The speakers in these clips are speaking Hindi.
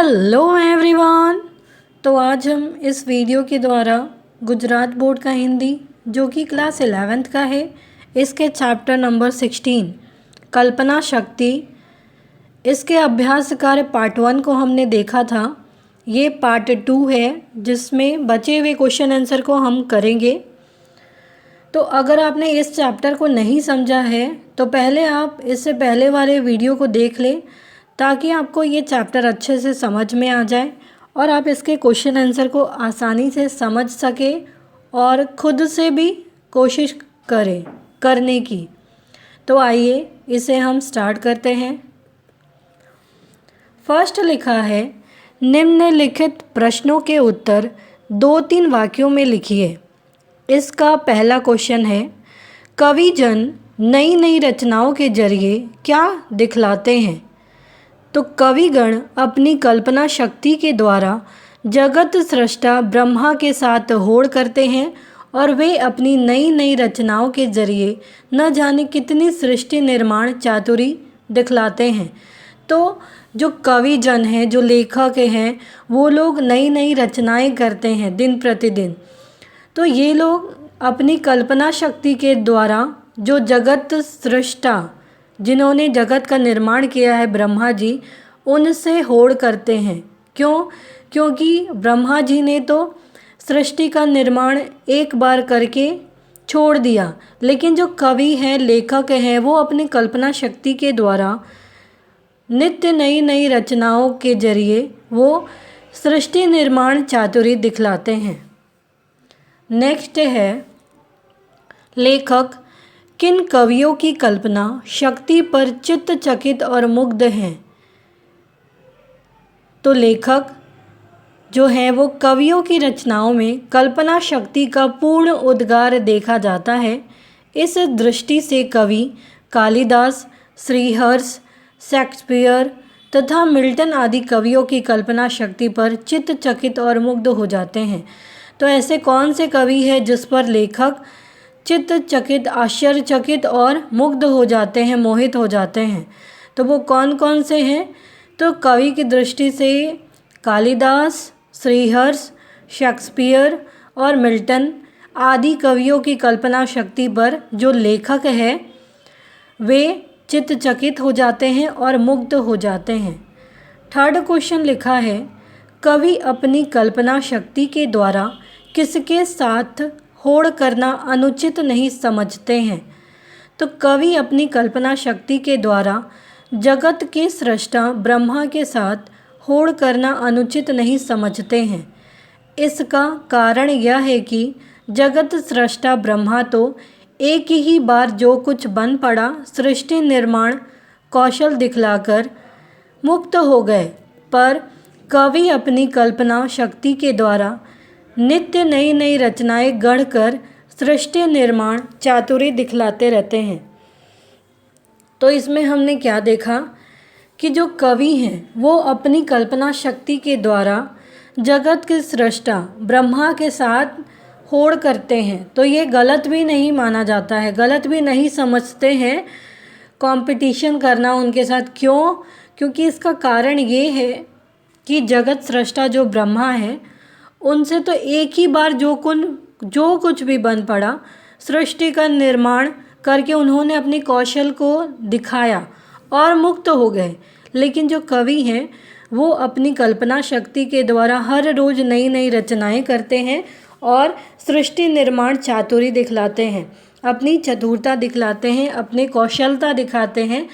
Hello everyone. तो आज हम इस वीडियो के द्वारा गुजरात बोर्ड का हिंदी जो कि क्लास 11th का है, इसके चैप्टर नंबर 16 कल्पना शक्ति, इसके अभ्यास कार्य पार्ट 1 को हमने देखा था। ये पार्ट 2 है जिसमें बचे हुए क्वेश्चन आंसर को हम करेंगे। तो अगर आपने इस चैप्टर को नहीं समझा है तो पहले आप इससे पहले वाले वीडियो को देख लें ताकि आपको ये चैप्टर अच्छे से समझ में आ जाए और आप इसके क्वेश्चन आंसर को आसानी से समझ सके और ख़ुद से भी कोशिश करें करने की। तो आइए इसे हम स्टार्ट करते हैं। फर्स्ट लिखा है, निम्नलिखित प्रश्नों के उत्तर 2-3 वाक्यों में लिखिए। इसका पहला क्वेश्चन है, कवि जन नई नई रचनाओं के जरिए क्या दिखलाते हैं? तो कविगण अपनी कल्पना शक्ति के द्वारा जगत सृष्टा ब्रह्मा के साथ होड़ करते हैं और वे अपनी नई नई रचनाओं के जरिए न जाने कितनी सृष्टि निर्माण चातुरी दिखलाते हैं। तो जो कवि जन हैं, जो लेखक हैं, वो लोग नई नई रचनाएं करते हैं दिन प्रतिदिन। तो ये लोग अपनी कल्पना शक्ति के द्वारा जो जगत सृष्टा, जिन्होंने जगत का निर्माण किया है ब्रह्मा जी, उनसे होड़ करते हैं। क्यों? क्योंकि ब्रह्मा जी ने तो सृष्टि का निर्माण एक बार करके छोड़ दिया, लेकिन जो कवि हैं, लेखक हैं, वो अपनी कल्पना शक्ति के द्वारा नित्य नई नई रचनाओं के जरिए वो सृष्टि निर्माण चातुरी दिखलाते हैं। नेक्स्ट है, लेखक किन कवियों की कल्पना शक्ति पर चित्तचकित और मुग्ध हैं? तो लेखक जो हैं वो कवियों की रचनाओं में कल्पना शक्ति का पूर्ण उद्गार देखा जाता है। इस दृष्टि से कवि कालिदास, श्रीहर्ष, शेक्सपियर तथा मिल्टन आदि कवियों की कल्पना शक्ति पर चित्तचकित और मुग्ध हो जाते हैं। तो ऐसे कौन से कवि हैं जिस पर लेखक चित्तचकित, आश्चर्यचकित और मुग्ध हो जाते हैं, मोहित हो जाते हैं? तो वो कौन कौन से हैं? तो कवि की दृष्टि से कालिदास, श्रीहर्ष, शेक्सपियर और मिल्टन आदि कवियों की कल्पना शक्ति पर जो लेखक है वे चित्तचकित हो जाते हैं और मुग्ध हो जाते हैं। थर्ड क्वेश्चन लिखा है, कवि अपनी कल्पना शक्ति के द्वारा किसके साथ होड़ करना अनुचित नहीं समझते हैं? तो कवि अपनी कल्पना शक्ति के द्वारा जगत के सृष्टा ब्रह्मा के साथ होड़ करना अनुचित नहीं समझते हैं। इसका कारण यह है कि जगत सृष्टा ब्रह्मा तो एक ही बार जो कुछ बन पड़ा सृष्टि निर्माण कौशल दिखलाकर मुक्त हो गए, पर कवि अपनी कल्पना शक्ति के द्वारा नित्य नई नई रचनाएं गढ़कर सृष्टि निर्माण चातुरी दिखलाते रहते हैं। तो इसमें हमने क्या देखा कि जो कवि हैं वो अपनी कल्पना शक्ति के द्वारा जगत के सृष्टा ब्रह्मा के साथ होड़ करते हैं। तो ये गलत भी नहीं माना जाता है, गलत भी नहीं समझते हैं कंपटीशन करना उनके साथ। क्यों? क्योंकि इसका कारण ये है कि जगत सृष्टा जो ब्रह्मा है उनसे तो एक ही बार जो कुछ भी बन पड़ा सृष्टि का निर्माण करके उन्होंने अपने कौशल को दिखाया और मुक्त हो गए। लेकिन जो कवि हैं वो अपनी कल्पना शक्ति के द्वारा हर रोज़ नई नई रचनाएं करते हैं और सृष्टि निर्माण चातुरी दिखलाते हैं, अपनी चतुरता दिखलाते हैं, अपनी कौशलता दिखाते हैं,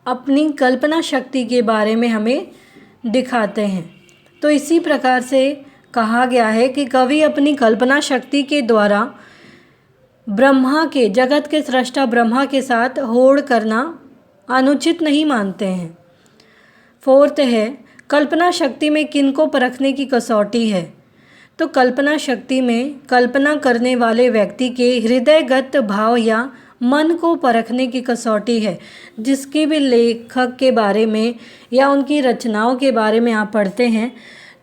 अपनी कल्पना शक्ति के बारे में हमें दिखाते हैं। तो इसी प्रकार से कहा गया है कि कवि अपनी कल्पना शक्ति के द्वारा ब्रह्मा के, जगत के सृष्टा ब्रह्मा के साथ होड़ करना अनुचित नहीं मानते हैं। फोर्थ है, कल्पना शक्ति में किनको परखने की कसौटी है? तो कल्पना शक्ति में कल्पना करने वाले व्यक्ति के हृदयगत भाव या मन को परखने की कसौटी है। जिसके भी लेखक के बारे में या उनकी रचनाओं के बारे में आप पढ़ते हैं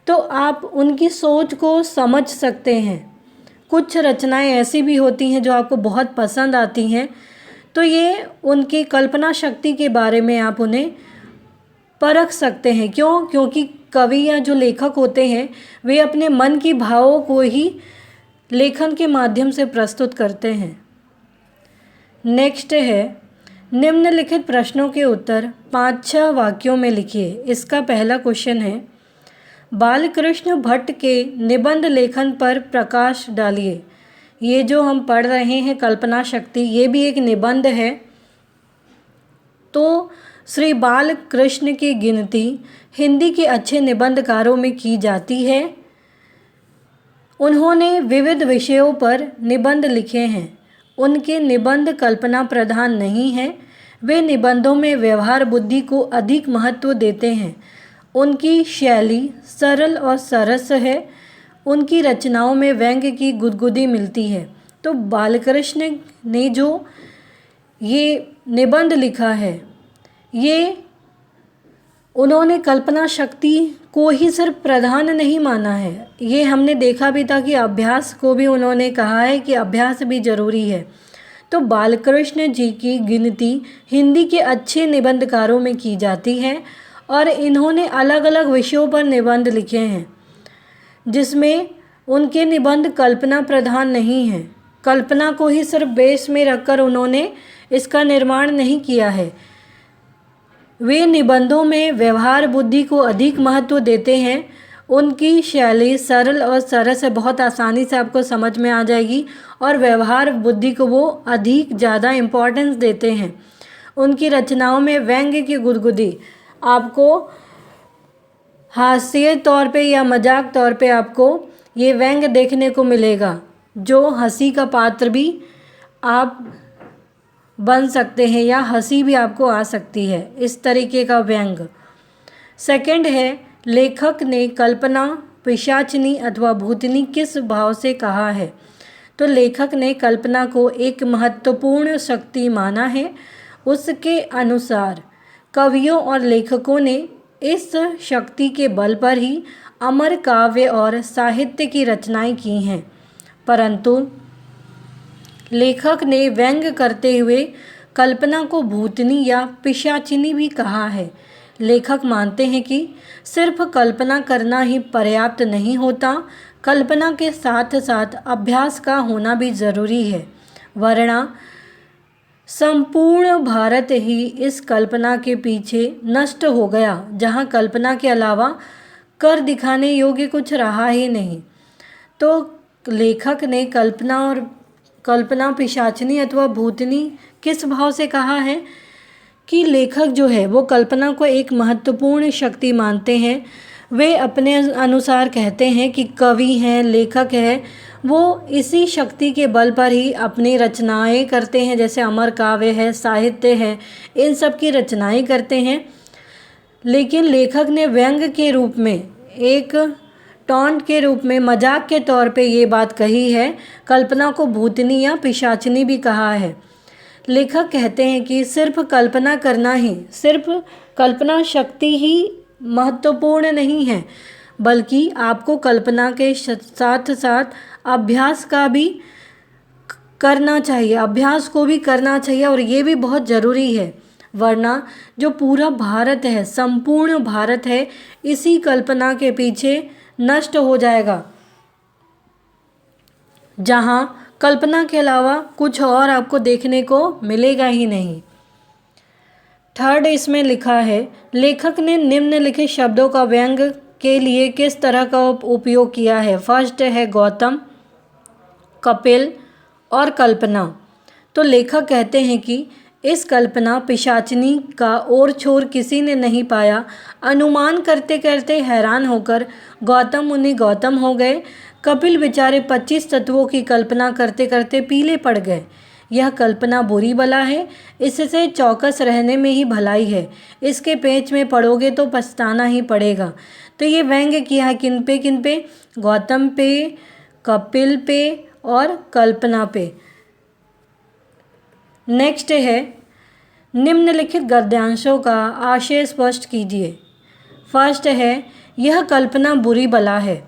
तो आप उनकी सोच को समझ सकते हैं। कुछ रचनाएं ऐसी भी होती हैं जो आपको बहुत पसंद आती हैं, तो ये उनकी कल्पना शक्ति के बारे में आप उन्हें परख सकते हैं। क्यों? क्योंकि कवि या जो लेखक होते हैं वे अपने मन की भावों को ही लेखन के माध्यम से प्रस्तुत करते हैं। नेक्स्ट है, निम्नलिखित प्रश्नों के उत्तर 5-6 वाक्यों में लिखिए। इसका पहला क्वेश्चन है, बालकृष्ण भट्ट के निबंध लेखन पर प्रकाश डालिए। ये जो हम पढ़ रहे हैं कल्पना शक्ति, ये भी एक निबंध है। तो श्री बालकृष्ण की गिनती हिंदी के अच्छे निबंधकारों में की जाती है। उन्होंने विविध विषयों पर निबंध लिखे हैं। उनके निबंध कल्पना प्रधान नहीं हैं। वे निबंधों में व्यवहार बुद्धि को अधिक महत्व देते हैं। उनकी शैली सरल और सरस है। उनकी रचनाओं में व्यंग्य की गुदगुदी मिलती है। तो बालकृष्ण ने जो ये निबंध लिखा है, ये उन्होंने कल्पना शक्ति को ही सिर्फ प्रधान नहीं माना है। ये हमने देखा भी था कि अभ्यास को भी उन्होंने कहा है कि अभ्यास भी ज़रूरी है। तो बालकृष्ण जी की गिनती हिंदी के अच्छे निबंधकारों में की जाती है और इन्होंने अलग अलग विषयों पर निबंध लिखे हैं, जिसमें उनके निबंध कल्पना प्रधान नहीं हैं। कल्पना को ही सिर्फ बेस में रखकर उन्होंने इसका निर्माण नहीं किया है। वे निबंधों में व्यवहार बुद्धि को अधिक महत्व देते हैं। उनकी शैली सरल और सरस है, बहुत आसानी से आपको समझ में आ जाएगी, और व्यवहार बुद्धि को वो अधिक ज़्यादा इम्पोर्टेंस देते हैं। उनकी रचनाओं में व्यंग्य की गुदगुदी, आपको हास्य तौर पे या मजाक तौर पे आपको ये व्यंग्य देखने को मिलेगा, जो हंसी का पात्र भी आप बन सकते हैं या हंसी भी आपको आ सकती है, इस तरीके का व्यंग्य। सेकंड है, लेखक ने कल्पना पिशाचिनी अथवा भूतनी किस भाव से कहा है। तो लेखक ने कल्पना को एक महत्वपूर्ण शक्ति माना है। उसके अनुसार कवियों और लेखकों ने इस शक्ति के बल पर ही अमर काव्य और साहित्य की रचनाएं की हैं। परंतु लेखक ने व्यंग्य करते हुए कल्पना को भूतनी या पिशाचिनी भी कहा है। लेखक मानते हैं कि सिर्फ कल्पना करना ही पर्याप्त नहीं होता, कल्पना के साथ साथ अभ्यास का होना भी ज़रूरी है, वरना संपूर्ण भारत ही इस कल्पना के पीछे नष्ट हो गया, जहाँ कल्पना के अलावा कर दिखाने योग्य कुछ रहा ही नहीं। तो लेखक ने कल्पना पिशाचिनी अथवा भूतनी किस भाव से कहा है कि लेखक जो है वो कल्पना को एक महत्वपूर्ण शक्ति मानते हैं। वे अपने अनुसार कहते हैं कि कवि हैं, लेखक है, वो इसी शक्ति के बल पर ही अपनी रचनाएं करते हैं, जैसे अमर काव्य है, साहित्य है, इन सब की रचनाएं करते हैं। लेकिन लेखक ने व्यंग्य के रूप में, एक टॉन्ट के रूप में, मजाक के तौर पे ये बात कही है, कल्पना को भूतनी या पिशाचिनी भी कहा है। लेखक कहते हैं कि सिर्फ कल्पना करना ही, सिर्फ कल्पना शक्ति ही महत्वपूर्ण नहीं है, बल्कि आपको कल्पना के साथ साथ अभ्यास का भी करना चाहिए, अभ्यास को भी करना चाहिए, और ये भी बहुत ज़रूरी है, वरना जो पूरा भारत है, संपूर्ण भारत है, इसी कल्पना के पीछे नष्ट हो जाएगा, जहाँ कल्पना के अलावा कुछ और आपको देखने को मिलेगा ही नहीं। थर्ड इसमें लिखा है, लेखक ने निम्नलिखित शब्दों का व्यंग्य के लिए किस तरह का उपयोग किया है। फर्स्ट है गौतम, कपिल और कल्पना। तो लेखक कहते हैं कि इस कल्पना पिशाचिनी का और छोर किसी ने नहीं पाया। अनुमान करते करते हैरान होकर गौतम मुनि गौतम हो गए। कपिल बेचारे 25 तत्वों की कल्पना करते करते पीले पड़ गए। यह कल्पना बुरी बला है, इससे चौकस रहने में ही भलाई है, इसके पेच में पड़ोगे तो पछताना ही पड़ेगा। तो ये व्यंग्य किया है किन पे, गौतम पे, कपिल पे और कल्पना पे। नेक्स्ट है, निम्नलिखित गद्यांशों का आशय स्पष्ट कीजिए। फर्स्ट है, यह कल्पना बुरी बला है।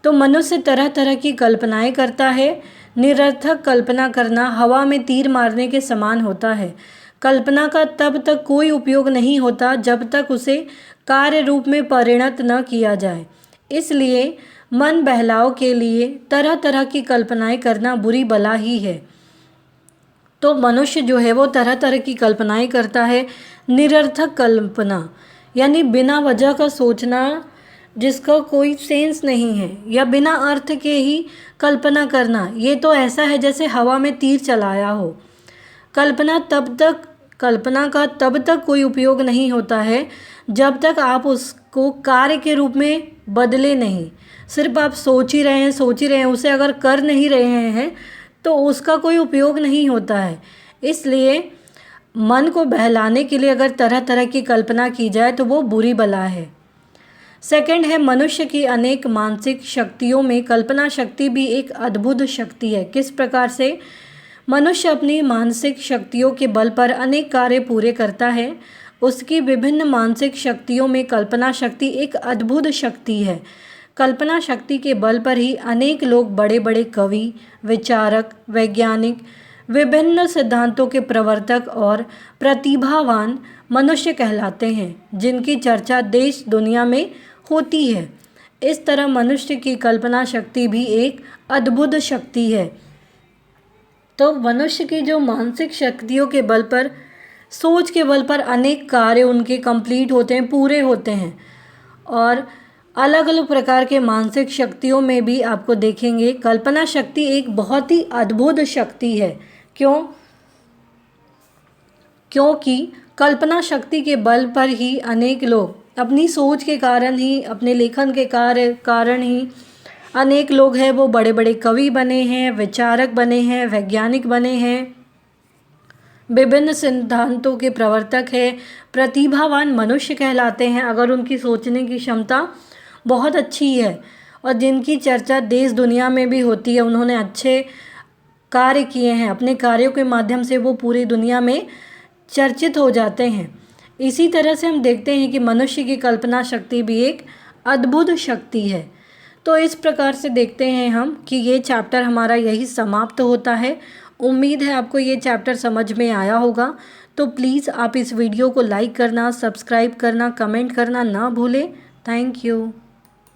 तो मनुष्य तरह तरह की कल्पनाएं करता है। निरर्थक कल्पना करना हवा में तीर मारने के समान होता है। कल्पना का तब तक कोई उपयोग नहीं होता जब तक उसे कार्य रूप में परिणत न किया जाए। इसलिए मन बहलाव के लिए तरह तरह की कल्पनाएं करना बुरी बला ही है। तो मनुष्य जो है वो तरह तरह की कल्पनाएं करता है। निरर्थक कल्पना यानी बिना वजह का सोचना जिसका कोई सेंस नहीं है, या बिना अर्थ के ही कल्पना करना, ये तो ऐसा है जैसे हवा में तीर चलाया हो। कल्पना का तब तक कोई उपयोग नहीं होता है जब तक आप उसको कार्य के रूप में बदले नहीं। सिर्फ आप सोच ही रहे हैं, उसे अगर कर नहीं रहे हैं तो उसका कोई उपयोग नहीं होता है। इसलिए मन को बहलाने के लिए अगर तरह तरह की कल्पना की जाए तो वो बुरी बला है। सेकंड है, मनुष्य की अनेक मानसिक शक्तियों में कल्पना शक्ति भी एक अद्भुत शक्ति है। किस प्रकार से? मनुष्य अपनी मानसिक शक्तियों के बल पर अनेक कार्य पूरे करता है। उसकी विभिन्न मानसिक शक्तियों में कल्पना शक्ति एक अद्भुत शक्ति है। कल्पना शक्ति के बल पर ही अनेक लोग बड़े बड़े कवि, विचारक, वैज्ञानिक, विभिन्न सिद्धांतों के प्रवर्तक और प्रतिभावान मनुष्य कहलाते हैं, जिनकी चर्चा देश दुनिया में होती है। इस तरह मनुष्य की कल्पना शक्ति भी एक अद्भुत शक्ति है। तो मनुष्य की जो मानसिक शक्तियों के बल पर, सोच के बल पर अनेक कार्य उनके कंप्लीट होते हैं, पूरे होते हैं। और अलग अलग प्रकार के मानसिक शक्तियों में भी आपको देखेंगे कल्पना शक्ति एक बहुत ही अद्भुत शक्ति है। क्योंकि कल्पना शक्ति के बल पर ही अनेक लोग अपनी सोच के कारण ही, अपने लेखन के कारण ही अनेक लोग हैं वो बड़े बड़े कवि बने हैं, विचारक बने हैं, वैज्ञानिक बने हैं, विभिन्न सिद्धांतों के प्रवर्तक हैं, प्रतिभावान मनुष्य कहलाते हैं अगर उनकी सोचने की क्षमता बहुत अच्छी है और जिनकी चर्चा देश दुनिया में भी होती है। उन्होंने अच्छे कार्य किए हैं, अपने कार्यों के माध्यम से वो पूरी दुनिया में चर्चित हो जाते हैं। इसी तरह से हम देखते हैं कि मनुष्य की कल्पना शक्ति भी एक अद्भुत शक्ति है। तो इस प्रकार से देखते हैं हम कि ये चैप्टर हमारा यही समाप्त होता है। उम्मीद है आपको ये चैप्टर समझ में आया होगा। तो प्लीज़ आप इस वीडियो को लाइक करना, सब्सक्राइब करना, कमेंट करना ना भूलें। Thank you.